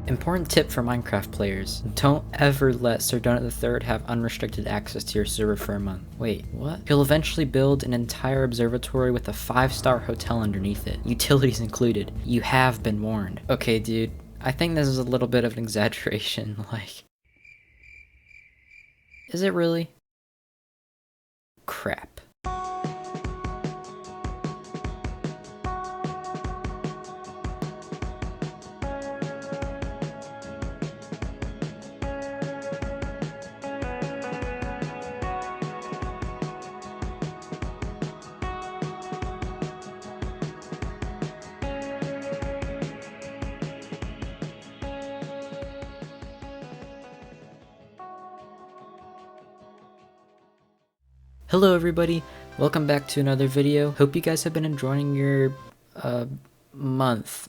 Important tip for Minecraft players: don't ever let Sir Donut III have unrestricted access to your server for a month. Wait, what? He'll eventually build an entire observatory with a 5-star hotel underneath it, utilities included. You have been warned. Okay, dude, I think this is a little bit of an exaggeration, like... Is it really? Crap. Hello everybody, welcome back to another video. Hope you guys have been enjoying your, month.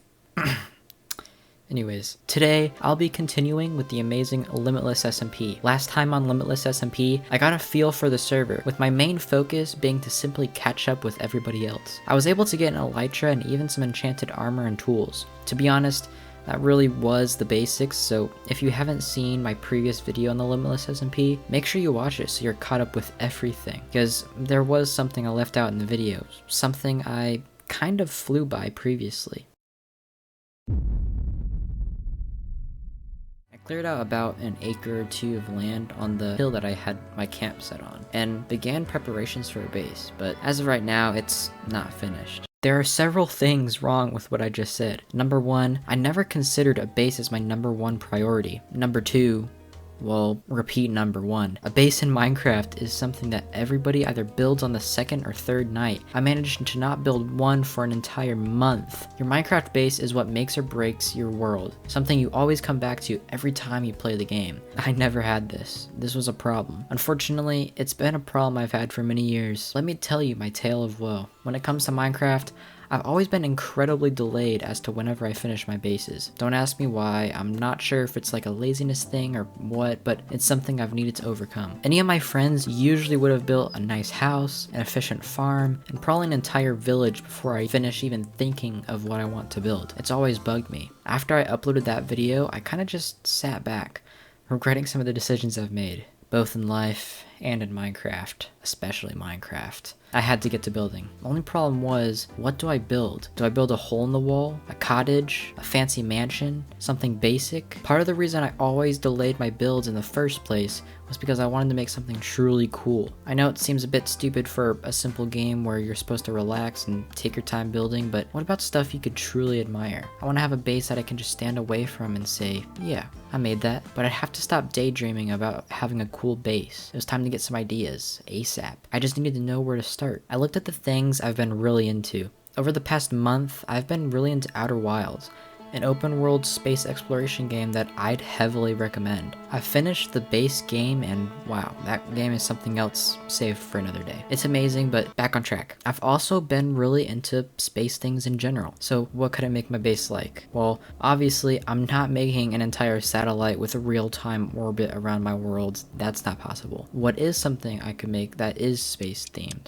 Anyways, today I'll be continuing with the amazing Limitless SMP. Last time on Limitless SMP, I got a feel for the server, with my main focus being to simply catch up with everybody else. I was able to get an elytra and even some enchanted armor and tools. To be honest, that really was the basics, so if you haven't seen my previous video on the Limitless SMP, make sure you watch it so you're caught up with everything. Because there was something I left out in the video, something I kind of flew by previously. I cleared out about an acre or two of land on the hill that I had my camp set on, and began preparations for a base, but as of right now, it's not finished. There are several things wrong with what I just said. Number one, I never considered a base as my number one priority. Number two, well, repeat number one. A base in Minecraft is something that everybody either builds on the second or third night. I managed to not build one for an entire month. Your Minecraft base is what makes or breaks your world, something you always come back to every time you play the game. I never had this. This was a problem. Unfortunately, it's been a problem I've had for many years. Let me tell you my tale of woe. When it comes to Minecraft, I've always been incredibly delayed as to whenever I finish my bases. Don't ask me why, I'm not sure if it's like a laziness thing or what, but it's something I've needed to overcome. Any of my friends usually would have built a nice house, an efficient farm, and probably an entire village before I finish even thinking of what I want to build. It's always bugged me. After I uploaded that video, I kind of just sat back, regretting some of the decisions I've made, both in life and in Minecraft, especially Minecraft. I had to get to building. The only problem was, what do I build? Do I build a hole in the wall? A cottage? A fancy mansion? Something basic? Part of the reason I always delayed my builds in the first place was because I wanted to make something truly cool. I know it seems a bit stupid for a simple game where you're supposed to relax and take your time building, but what about stuff you could truly admire? I want to have a base that I can just stand away from and say, yeah, I made that. But I'd have to stop daydreaming about having a cool base. It was time to get some ideas, ASAP. I just needed to know where to start. I looked at the things I've been really into. Over the past month, I've been really into Outer Wilds, an open world space exploration game that I'd heavily recommend. I finished the base game and wow, that game is something else saved for another day. It's amazing, but back on track. I've also been really into space things in general. So what could I make my base like? Well, obviously I'm not making an entire satellite with a real-time orbit around my world. That's not possible. What is something I could make that is space themed?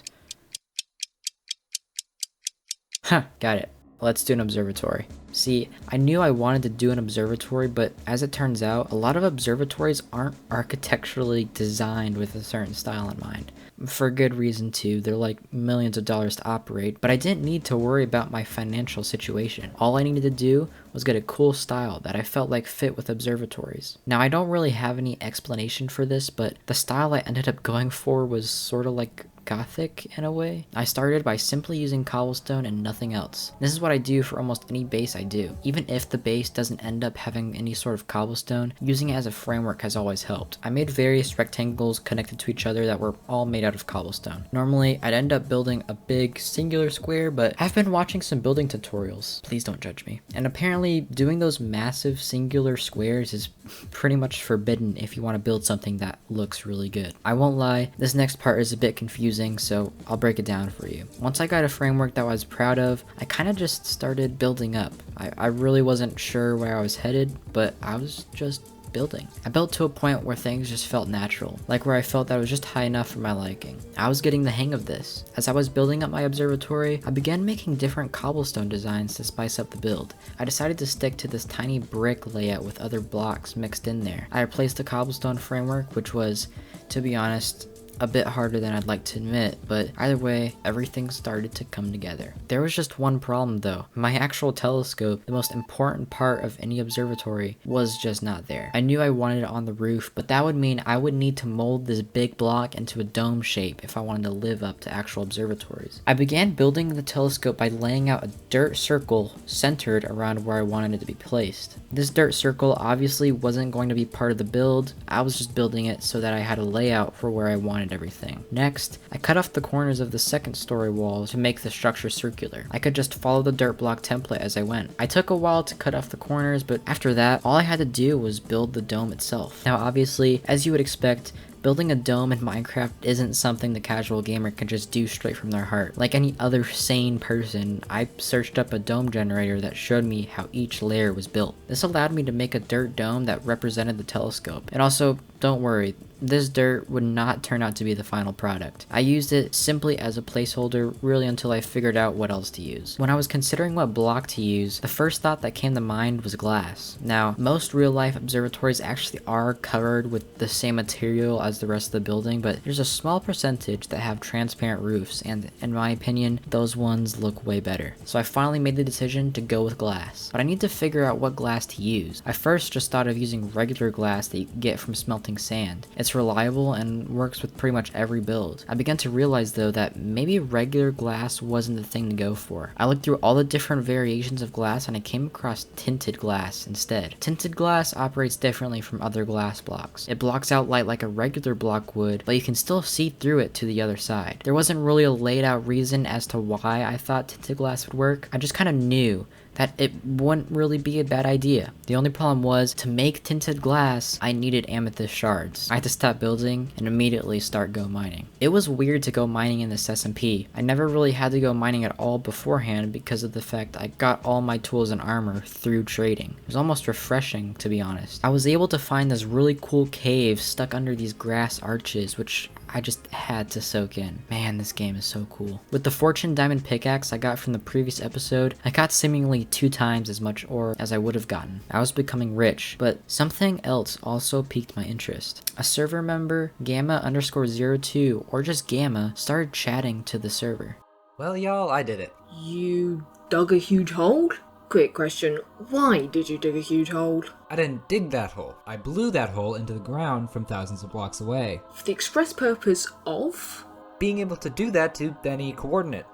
Huh, got it. Let's do an observatory. See, I knew I wanted to do an observatory, but as it turns out, a lot of observatories aren't architecturally designed with a certain style in mind. For good reason too, they're like millions of dollars to operate, but I didn't need to worry about my financial situation. All I needed to do was get a cool style that I felt like fit with observatories. Now I don't really have any explanation for this, but the style I ended up going for was sort of like Gothic in a way. I started by simply using cobblestone and nothing else. This is what I do for almost any base I do. Even if the base doesn't end up having any sort of cobblestone, using it as a framework has always helped. I made various rectangles connected to each other that were all made out of cobblestone. Normally, I'd end up building a big singular square, but I've been watching some building tutorials. Please don't judge me. And apparently, doing those massive singular squares is pretty much forbidden if you want to build something that looks really good. I won't lie, this next part is a bit confusing, so I'll break it down for you. Once I got a framework that I was proud of, I kind of just started building up. I really wasn't sure where I was headed, but I was just building. I built to a point where things just felt natural, like where I felt that it was just high enough for my liking. I was getting the hang of this. As I was building up my observatory, I began making different cobblestone designs to spice up the build. I decided to stick to this tiny brick layout with other blocks mixed in there. I replaced the cobblestone framework, which was, to be honest, a bit harder than I'd like to admit, but either way, everything started to come together. There was just one problem though. My actual telescope, the most important part of any observatory, was just not there. I knew I wanted it on the roof, but that would mean I would need to mold this big block into a dome shape if I wanted to live up to actual observatories. I began building the telescope by laying out a dirt circle centered around where I wanted it to be placed. This dirt circle obviously wasn't going to be part of the build. I was just building it so that I had a layout for where I wanted everything. Next, I cut off the corners of the second story walls to make the structure circular. I could just follow the dirt block template as I went. I took a while to cut off the corners, but after that, all I had to do was build the dome itself. Now obviously, as you would expect, building a dome in Minecraft isn't something the casual gamer can just do straight from their heart. Like any other sane person, I searched up a dome generator that showed me how each layer was built. This allowed me to make a dirt dome that represented the telescope. And also, don't worry, this dirt would not turn out to be the final product. I used it simply as a placeholder really until I figured out what else to use. When I was considering what block to use, the first thought that came to mind was glass. Now, most real life observatories actually are covered with the same material as the rest of the building, but there's a small percentage that have transparent roofs, and in my opinion, those ones look way better. So I finally made the decision to go with glass. But I need to figure out what glass to use. I first just thought of using regular glass that you get from smelting sand. It's reliable and works with pretty much every build. I began to realize though that maybe regular glass wasn't the thing to go for. I looked through all the different variations of glass and I came across tinted glass instead. Tinted glass operates differently from other glass blocks. It blocks out light like a regular block would, but you can still see through it to the other side. There wasn't really a laid out reason as to why I thought tinted glass would work. I just kind of knew that it wouldn't really be a bad idea. The only problem was, to make tinted glass, I needed amethyst shards. I had to stop building and immediately start go mining. It was weird to go mining in this SMP. I never really had to go mining at all beforehand because of the fact I got all my tools and armor through trading. It was almost refreshing, to be honest. I was able to find this really cool cave stuck under these grass arches, which I just had to soak in. Man, this game is so cool. With the Fortune Diamond pickaxe I got from the previous episode, I got seemingly 2 times as much ore as I would have gotten. I was becoming rich, but something else also piqued my interest. A server member, Gamma_02, or just Gamma, started chatting to the server. Well, y'all, I did it. You dug a huge hole? Quick question, why did you dig a huge hole? I didn't dig that hole. I blew that hole into the ground from thousands of blocks away. For the express purpose of? Being able to do that to any coordinate.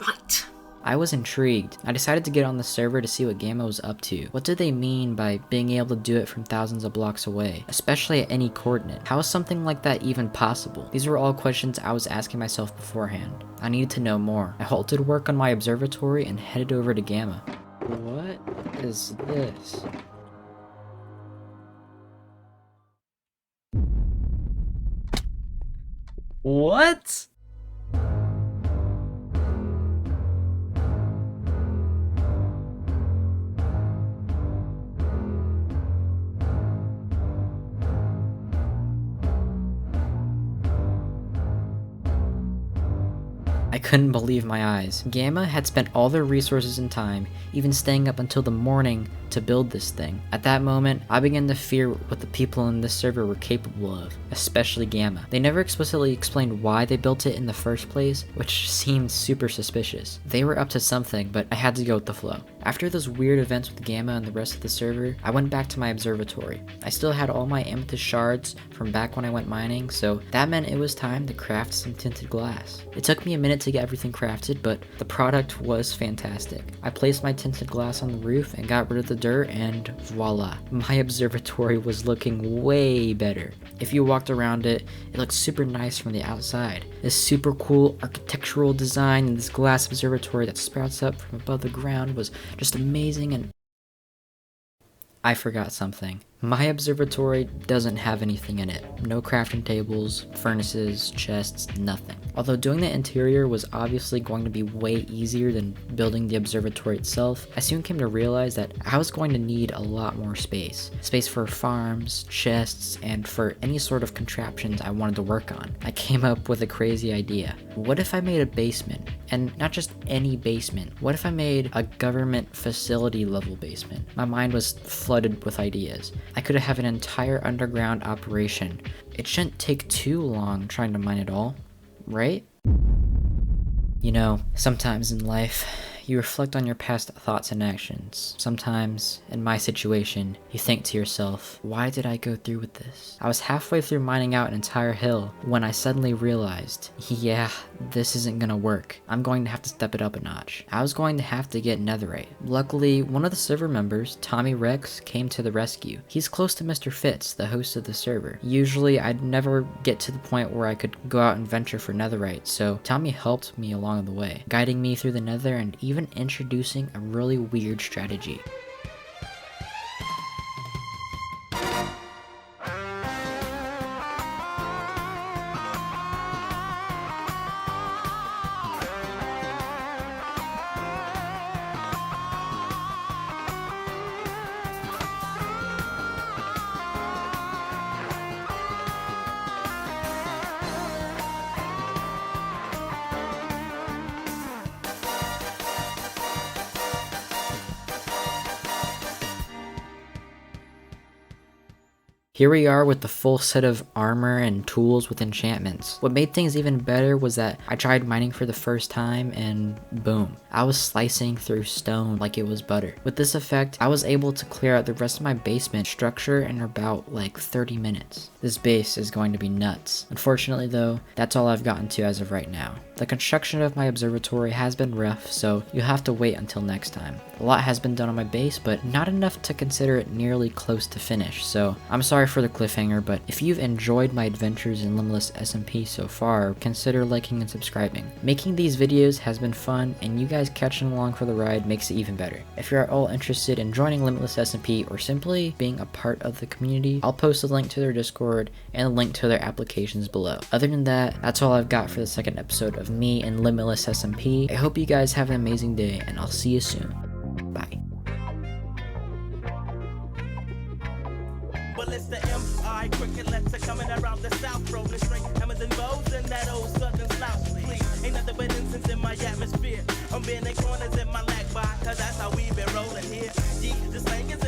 Right. I was intrigued. I decided to get on the server to see what Gamma was up to. What did they mean by being able to do it from thousands of blocks away, especially at any coordinate? How is something like that even possible? These were all questions I was asking myself beforehand. I needed to know more. I halted work on my observatory and headed over to Gamma. What is this? What? I couldn't believe my eyes. Gamma had spent all their resources and time, even staying up until the morning, to build this thing. At that moment, I began to fear what the people in this server were capable of, especially Gamma. They never explicitly explained why they built it in the first place, which seemed super suspicious. They were up to something, but I had to go with the flow. After those weird events with Gamma and the rest of the server, I went back to my observatory. I still had all my amethyst shards from back when I went mining, so that meant it was time to craft some tinted glass. It took me a minute to get everything crafted, but the product was fantastic. I placed my tinted glass on the roof and got rid of the dirt, and voila, my observatory was looking way better. If you walked around it, it looked super nice from the outside. This super cool architectural design in this glass observatory that sprouts up from above the ground was just amazing, and I forgot something. My observatory doesn't have anything in it. No crafting tables, furnaces, chests, nothing. Although doing the interior was obviously going to be way easier than building the observatory itself, I soon came to realize that I was going to need a lot more space. Space for farms, chests, and for any sort of contraptions I wanted to work on. I came up with a crazy idea. What if I made a basement? And not just any basement. What if I made a government facility level basement? My mind was flooded with ideas. I could have an entire underground operation. It shouldn't take too long trying to mine it all, right? You know, sometimes in life, you reflect on your past thoughts and actions. Sometimes, in my situation, you think to yourself, why did I go through with this? I was halfway through mining out an entire hill when I suddenly realized, yeah, this isn't gonna work. I'm going to have to step it up a notch. I was going to have to get netherite. Luckily, one of the server members, Tommy Rex, came to the rescue. He's close to Mr. Fitz, the host of the server. Usually, I'd never get to the point where I could go out and venture for netherite, so Tommy helped me along the way, guiding me through the nether and even introducing a really weird strategy. Here we are with the full set of armor and tools with enchantments. What made things even better was that I tried mining for the first time and boom, I was slicing through stone like it was butter. With this effect, I was able to clear out the rest of my basement structure in about like 30 minutes. This base is going to be nuts. Unfortunately though, that's all I've gotten to as of right now. The construction of my observatory has been rough, so you'll have to wait until next time. A lot has been done on my base, but not enough to consider it nearly close to finish, so I'm sorry for the cliffhanger, but if you've enjoyed my adventures in Limitless SMP so far, consider liking and subscribing. Making these videos has been fun, and you guys catching along for the ride makes it even better. If you're at all interested in joining Limitless SMP or simply being a part of the community, I'll post a link to their Discord and a link to their applications below. Other than that, that's all I've got for the second episode of me and Limitless SMP. I hope you guys have an amazing day, and I'll see you soon. Bye. Well, it's the MI crickets are coming around the south, rolling straight hammers and bows and that old southern slouch. Please, ain't nothing but incense in my atmosphere. I'm bending corners in my lag by, cause that's how we been rolling here. Yeah, this thing is